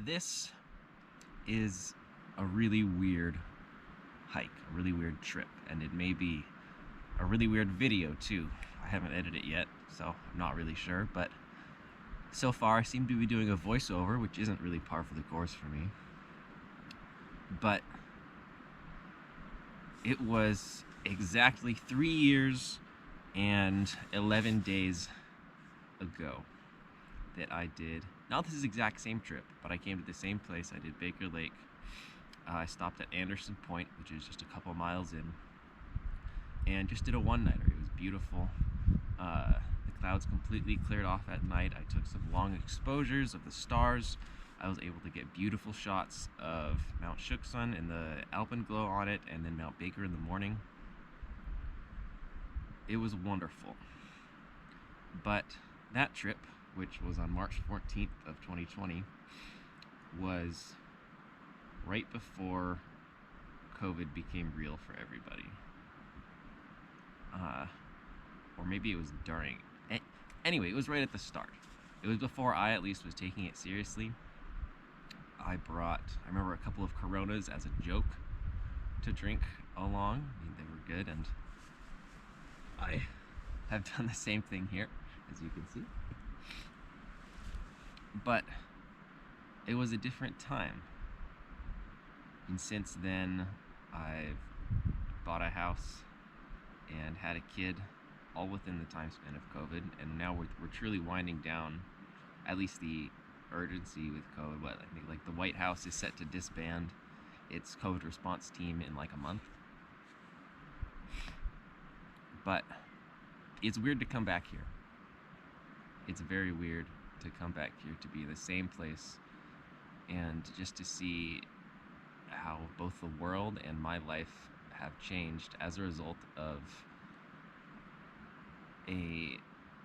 This is a really weird hike, a really weird trip, and it may be a really weird video too. I haven't edited it yet, so I'm not really sure, but so far I seem to be doing a voiceover, which isn't really par for the course for me. But it was exactly 3 years and 11 days ago that I did, not this exact same trip, but I came to the same place. I did Baker Lake. I stopped at Anderson Point, which is just a couple miles in, and just did a one-nighter. It was beautiful. The clouds completely cleared off at night. I took some long exposures of the stars. I was able to get beautiful shots of Mount Schucksun and the alpenglow on it, and then Mount Baker in the morning. It was wonderful. But that trip, which was on March 14th of 2020, was right before COVID became real for everybody. Or maybe it was during. Anyway, it was right at the start. It was before I at least was taking it seriously. I remember a couple of Coronas as a joke to drink along. I mean, they were good, and I have done the same thing here, as you can see. But it was a different time. And since then, I've bought a house and had a kid, all within the time span of COVID, and now we're truly winding down, at least the urgency with COVID. I think like the White House is set to disband its COVID response team in like a month. But it's weird to come back here. It's very weird to come back here, to be in the same place, and just to see how both the world and my life have changed as a result of a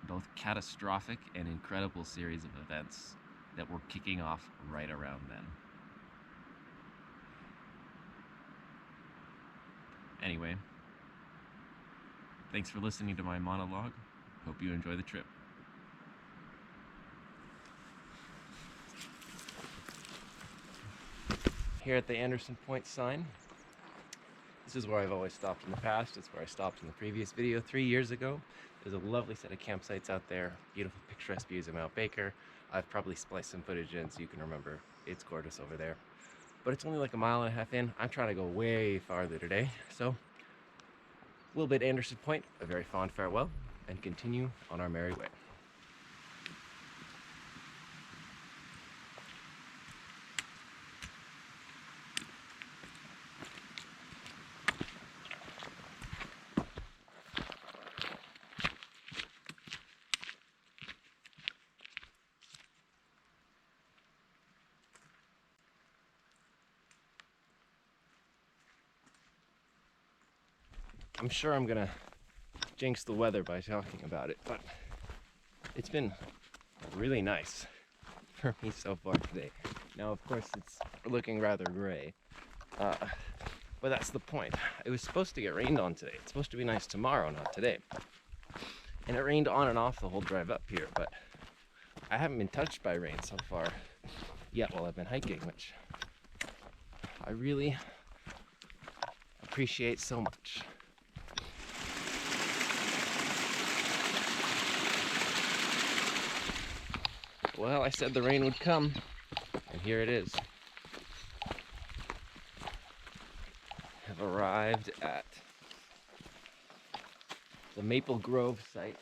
both catastrophic and incredible series of events that were kicking off right around then. Anyway, thanks for listening to my monologue. Hope you enjoy the trip. Here at the Anderson Point sign. This is where I've always stopped in the past. It's where I stopped in the previous video 3 years ago. There's a lovely set of campsites out there, beautiful picturesque views of Mount Baker. I've probably spliced some footage in so you can remember. It's gorgeous over there. But it's only like a mile and a half in. I'm trying to go way farther today. So, a little bit Anderson Point, a very fond farewell, and continue on our merry way. I'm sure I'm gonna jinx the weather by talking about it, but it's been really nice for me so far today. Now, of course, it's looking rather gray, but that's the point. It was supposed to get rained on today. It's supposed to be nice tomorrow, not today. And it rained on and off the whole drive up here, but I haven't been touched by rain so far yet while I've been hiking, which I really appreciate so much. Well, I said the rain would come, and here it is. I've arrived at the Maple Grove site,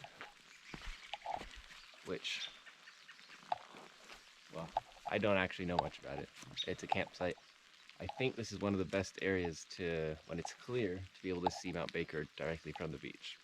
which, well, I don't actually know much about it. It's a campsite. I think this is one of the best areas to, when it's clear, to be able to see Mount Baker directly from the beach.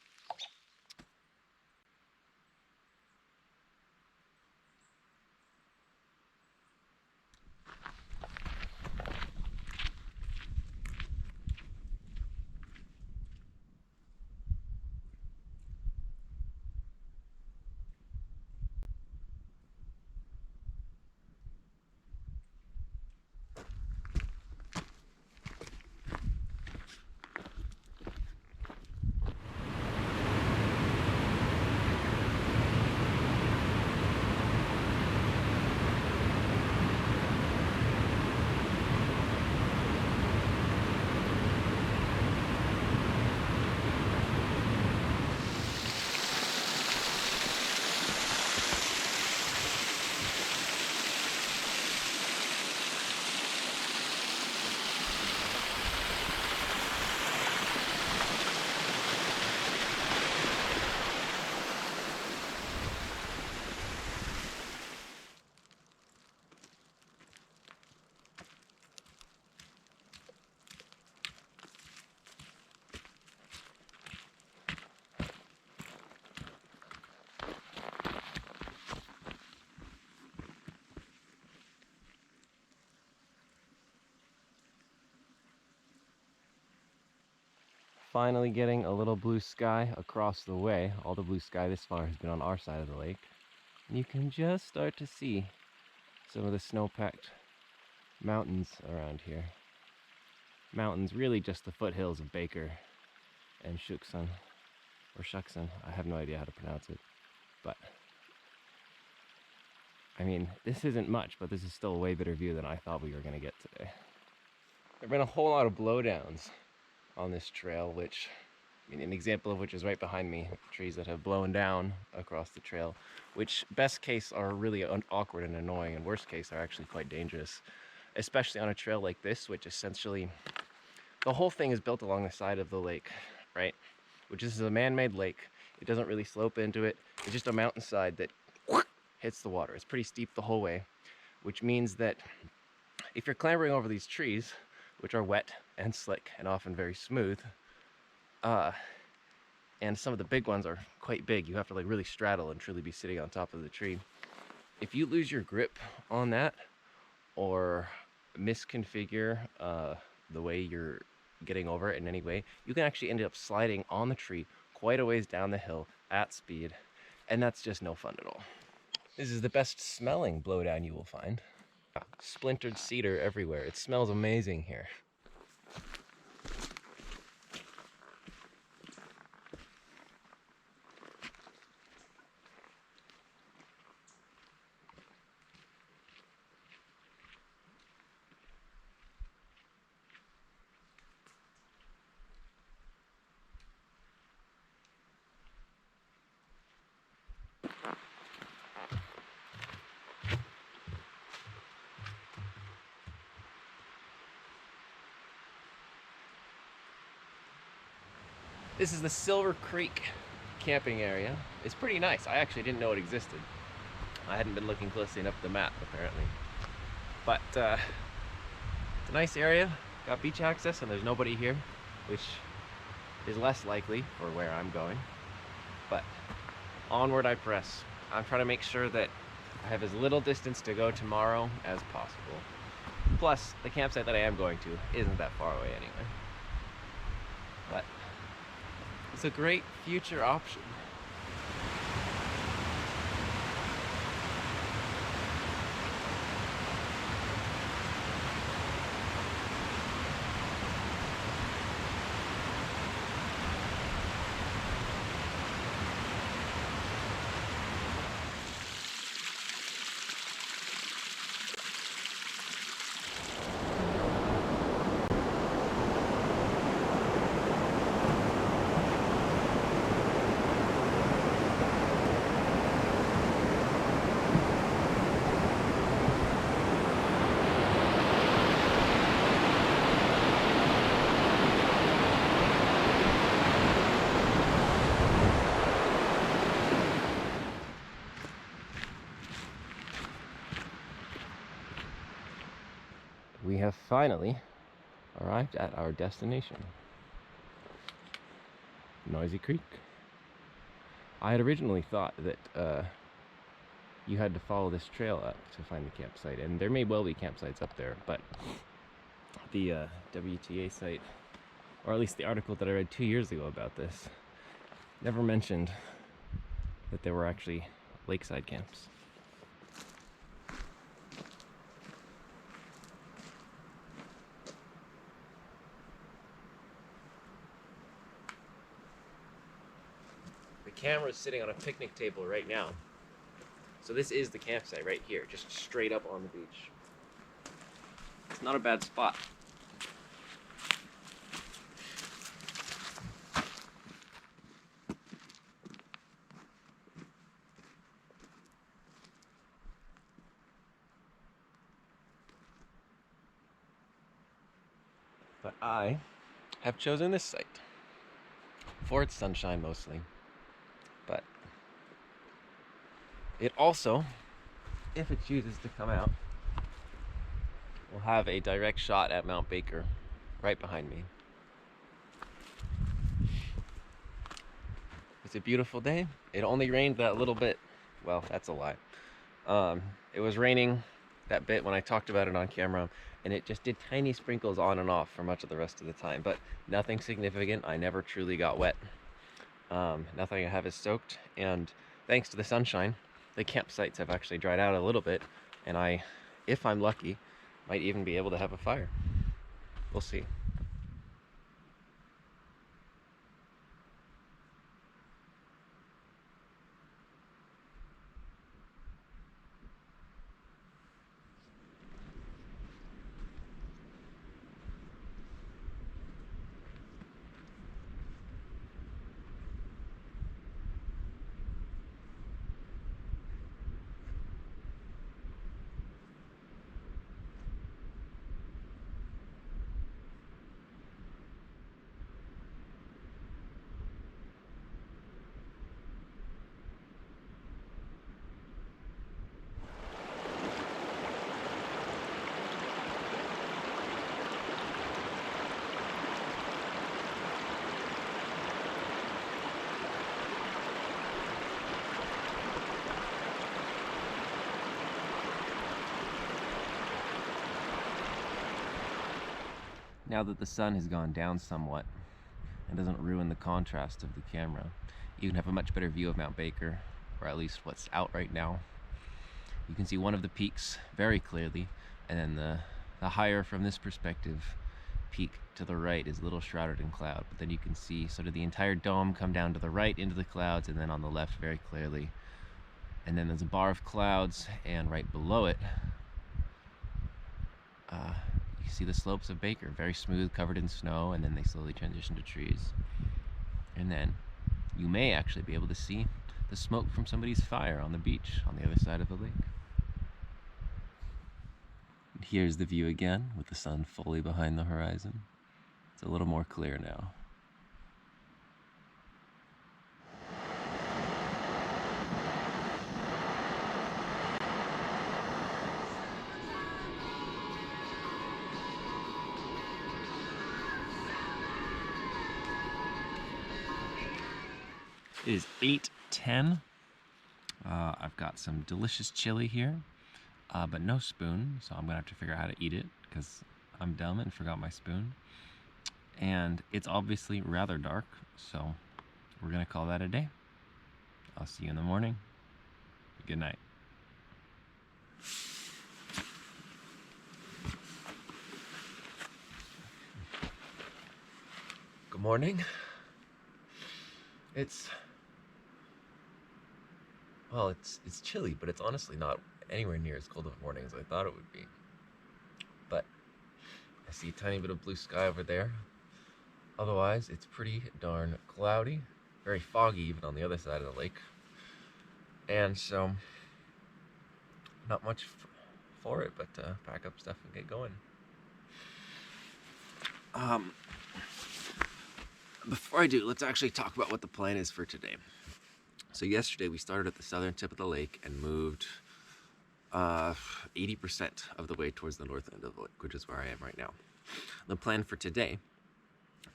finally getting a little blue sky across the way. All the blue sky this far has been on our side of the lake. And you can just start to see some of the snow-packed mountains around here. Mountains, really just the foothills of Baker and Shuxun, or Shuxun. I have no idea how to pronounce it. But, I mean, this isn't much, but this is still a way better view than I thought we were going to get today. There have been a whole lot of blowdowns on this trail, which, I mean, an example of which is right behind me, trees that have blown down across the trail, which best case are really awkward and annoying, and worst case are actually quite dangerous, especially on a trail like this, which essentially, the whole thing is built along the side of the lake, right? Which is a man-made lake. It doesn't really slope into it. It's just a mountainside that hits the water. It's pretty steep the whole way, which means that if you're clambering over these trees, which are wet and slick and often very smooth, and some of the big ones are quite big, you have to like really straddle and truly be sitting on top of the tree. If you lose your grip on that or misconfigure the way you're getting over it in any way, you can actually end up sliding on the tree quite a ways down the hill at speed, and that's just no fun at all. This is the best smelling blowdown you will find. Splintered cedar everywhere. It smells amazing here. This is the Silver Creek camping area. It's pretty nice. I actually didn't know it existed. I hadn't been looking closely enough at the map, apparently. But it's a nice area. Got beach access and there's nobody here, which is less likely for where I'm going. But onward I press. I'm trying to make sure that I have as little distance to go tomorrow as possible. Plus, the campsite that I am going to isn't that far away anyway. But it's a great future option. We have finally arrived at our destination, Noisy Creek. I had originally thought that you had to follow this trail up to find the campsite, and there may well be campsites up there, but the WTA site, or at least the article that I read 2 years ago about this, never mentioned that there were actually lakeside camps. The camera is sitting on a picnic table right now. So this is the campsite right here, just straight up on the beach. It's not a bad spot. But I have chosen this site for its sunshine mostly. But it also, if it chooses to come out, will have a direct shot at Mount Baker right behind me. It's a beautiful day. It only rained that little bit. Well, that's a lie. It was raining that bit when I talked about it on camera, and it just did tiny sprinkles on and off for much of the rest of the time, but nothing significant. I never truly got wet. Nothing I have is soaked, and thanks to the sunshine, the campsites have actually dried out a little bit, and I, if I'm lucky, might even be able to have a fire. We'll see. Now that the sun has gone down somewhat and doesn't ruin the contrast of the camera, you can have a much better view of Mount Baker, or at least what's out right now. You can see one of the peaks very clearly, and then the higher from this perspective peak to the right is a little shrouded in cloud, but then you can see sort of the entire dome come down to the right into the clouds, and then on the left very clearly. And then there's a bar of clouds, and right below it, you see the slopes of Baker, very smooth, covered in snow, and then they slowly transition to trees. And then you may actually be able to see the smoke from somebody's fire on the beach on the other side of the lake. And here's the view again, with the sun fully behind the horizon. It's a little more clear now. It is 8:10. I've got some delicious chili here, but no spoon, so I'm gonna have to figure out how to eat it because I'm dumb and forgot my spoon. And it's obviously rather dark, so we're gonna call that a day. I'll see you in the morning. Good night. Good morning. It's chilly, but it's honestly not anywhere near as cold of a morning as I thought it would be. But I see a tiny bit of blue sky over there. Otherwise, it's pretty darn cloudy, very foggy even on the other side of the lake. And so, not much for it, but pack up stuff and get going. Before I do, let's actually talk about what the plan is for today. So yesterday we started at the southern tip of the lake and moved 80% of the way towards the north end of the lake, which is where I am right now. The plan for today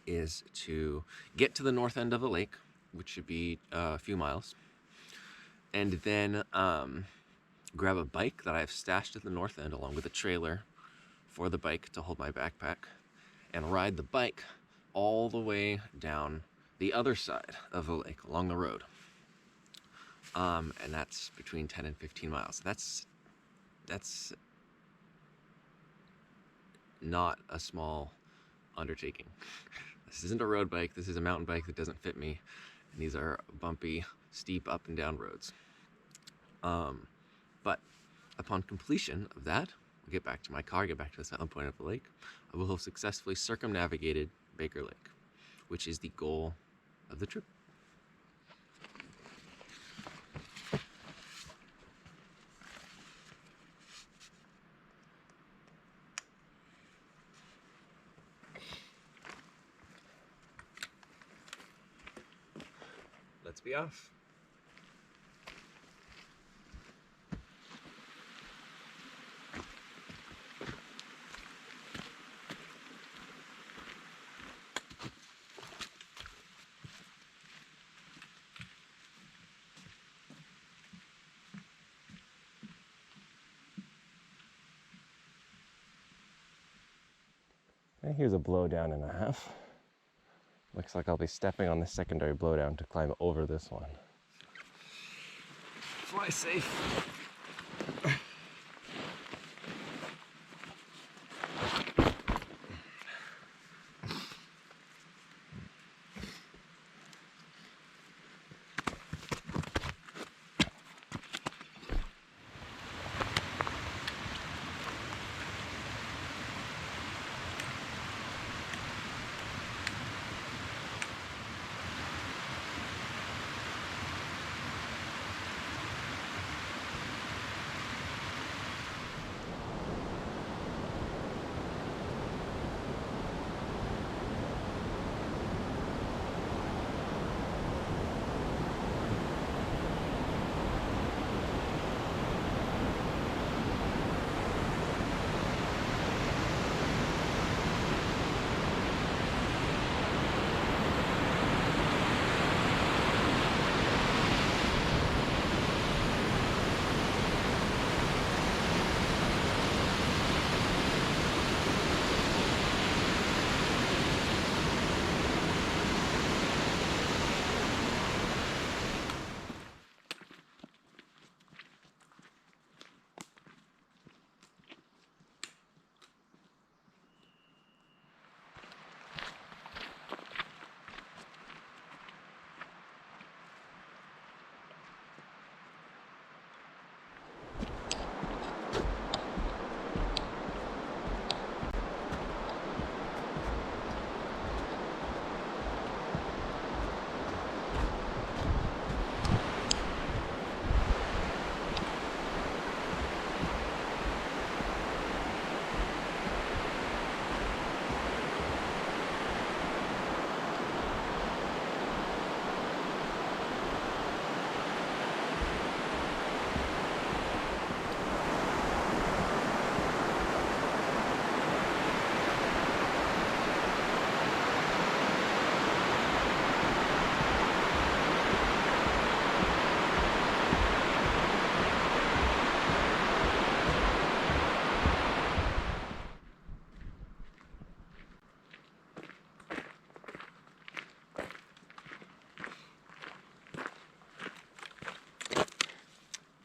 is to get to the north end of the lake, which should be a few miles, and then grab a bike that I've stashed at the north end along with a trailer for the bike to hold my backpack, and ride the bike all the way down the other side of the lake along the road. And that's between 10 and 15 miles. That's not a small undertaking. This isn't a road bike, this is a mountain bike that doesn't fit me, and these are bumpy, steep up and down roads. But upon completion of that, I'll get back to my car, get back to the southern point of the lake. I will have successfully circumnavigated Baker Lake, which is the goal of the trip. Let's be off. And here's a blowdown and a half. Looks like I'll be stepping on the secondary blowdown to climb over this one. Fly safe.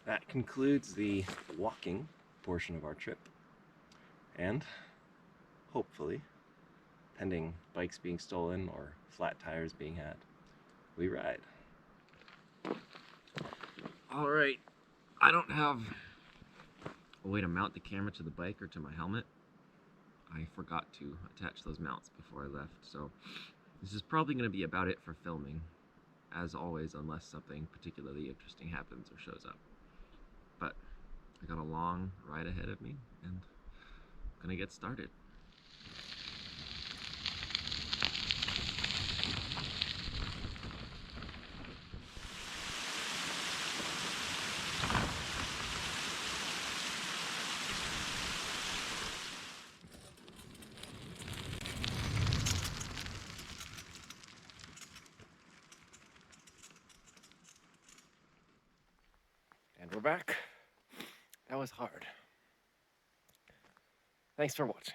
That concludes the walking portion of our trip, and hopefully, pending bikes being stolen or flat tires being had, we ride. Alright, I don't have a way to mount the camera to the bike or to my helmet. I forgot to attach those mounts before I left, so this is probably going to be about it for filming, as always, unless something particularly interesting happens or shows up. But I got a long ride ahead of me, and I'm gonna get started. And we're back. That was hard. Thanks for watching.